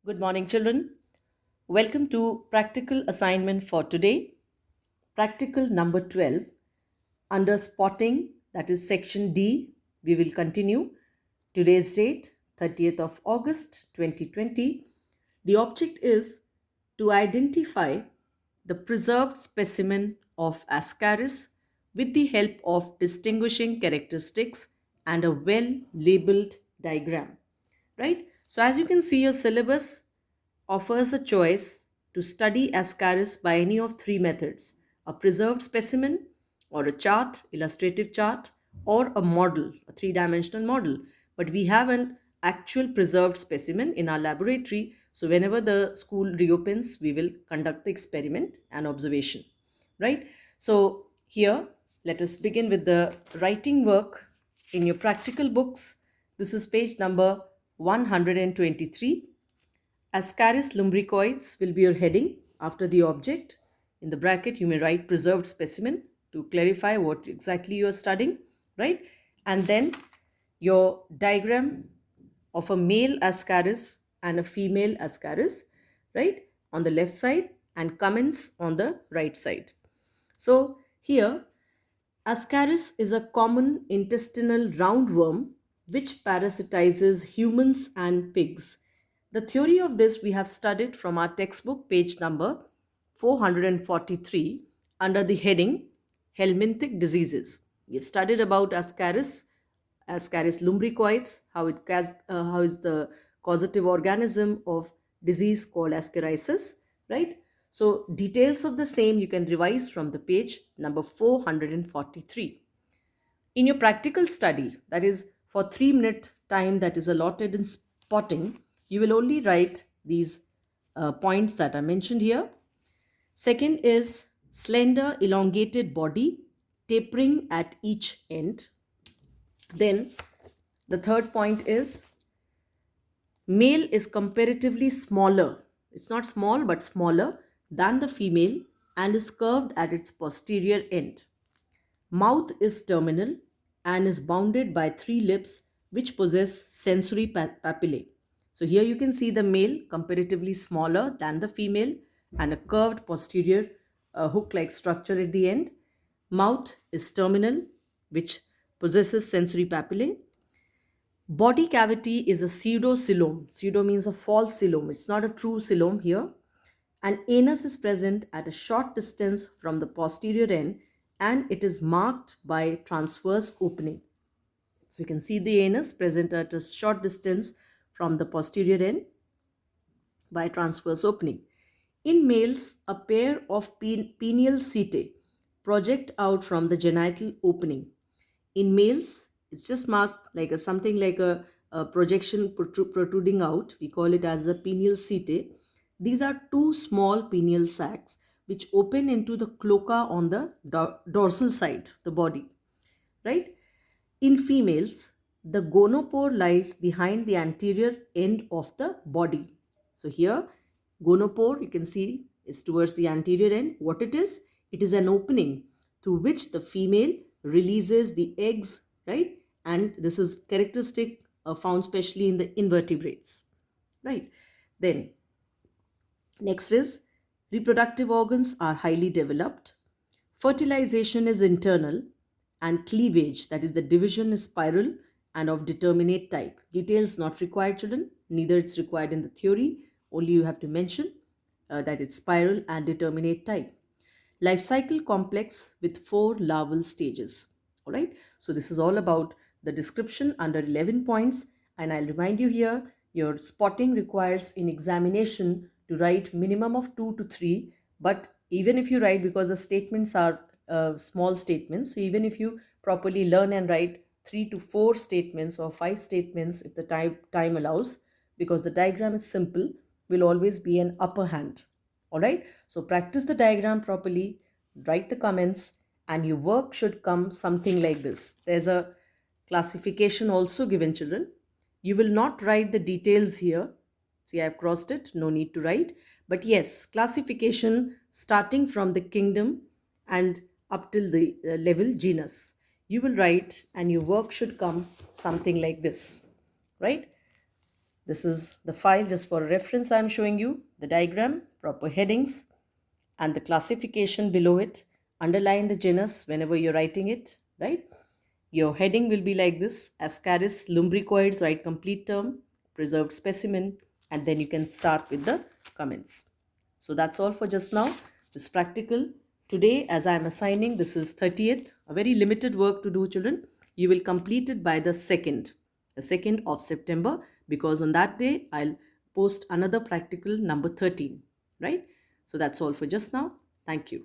Good morning, children. Welcome to practical assignment for today. Practical number 12 under spotting, that is section D. We will continue. Today's date, 30th of August 2020. The object is to identify the preserved specimen of Ascaris with the help of distinguishing characteristics and a well labeled diagram. Right? So, as you can see, your syllabus offers a choice to study Ascaris by any of three methods: a preserved specimen, or a chart, illustrative chart, or a model, a three-dimensional model. But we have an actual preserved specimen in our laboratory. So, whenever the school reopens, we will conduct the experiment and observation. Right? So, here, let us begin with the writing work in your practical books. This is page number 123. Ascaris lumbricoides will be your heading after the object. In the bracket, you may write preserved specimen to clarify what exactly you are studying, right? And then your diagram of a male Ascaris and a female Ascaris, right, on the left side, and comments on the right side. So here, Ascaris is a common intestinal roundworm which parasitizes humans and pigs. The theory of this we have studied from our textbook, page number 443, under the heading Helminthic Diseases. We have studied about Ascaris lumbricoides, how is the causative organism of disease called ascariasis, right? So details of the same you can revise from the page number 443. In your practical study, that is for 3 minute time that is allotted in spotting, you will only write these points that are mentioned here. Second is slender, elongated body, tapering at each end. Then the third point is male is comparatively smaller. It's not small but smaller than the female and is curved at its posterior end. Mouth is terminal and is bounded by three lips which possess sensory papillae. So here you can see the male comparatively smaller than the female and a curved posterior hook-like structure at the end. Mouth is terminal, which possesses sensory papillae. Body cavity is a pseudocoelom. Pseudo means a false coelom. It's not a true coelom here. An anus is present at a short distance from the posterior end and it is marked by transverse opening. So you can see the anus present at a short distance from the posterior end by transverse opening. In males, a pair of pineal setae project out from the genital opening. In males, it's just marked like something like a projection protruding out. We call it as the pineal setae. These are two small pineal sacs which open into the cloaca on the dorsal side, the body, right? In females, the gonopore lies behind the anterior end of the body. So here, gonopore, you can see, is towards the anterior end. What it is? It is an opening through which the female releases the eggs, right? And this is characteristic found especially in the invertebrates, right? Then, next is reproductive organs are highly developed. Fertilization is internal and cleavage, that is the division, is spiral and of determinate type. Details not required, children. Neither it's required in the theory. Only you have to mention that it's spiral and determinate type. Life cycle complex with 4 larval stages. All right. So this is all about the description under 11 points. And I'll remind you here, your spotting requires in examination to write minimum of 2 to 3. But even if you write, because the statements are small statements, so even if you properly learn and write 3 to 4 statements or 5 statements, if the time allows, because the diagram is simple, will always be an upper hand. All right. So practice the diagram properly, write the comments, and your work should come something like this. There's a classification also given, children. You will not write the details here. See, I've crossed it. No need to write. But yes, classification starting from the kingdom and up till the level genus. You will write and your work should come something like this. Right? This is the file just for reference. I'm showing you the diagram, proper headings, and the classification below it. Underline the genus whenever you're writing it, right? Your heading will be like this: Ascaris lumbricoides, write complete term, preserved specimen, and then you can start with the comments. So that's all for just now. This practical today, as I am assigning, this is 30th, a very limited work to do, children. You will complete it by the 2nd of September, because on that day I'll post another practical number 13, right? So that's all for just now. Thank you.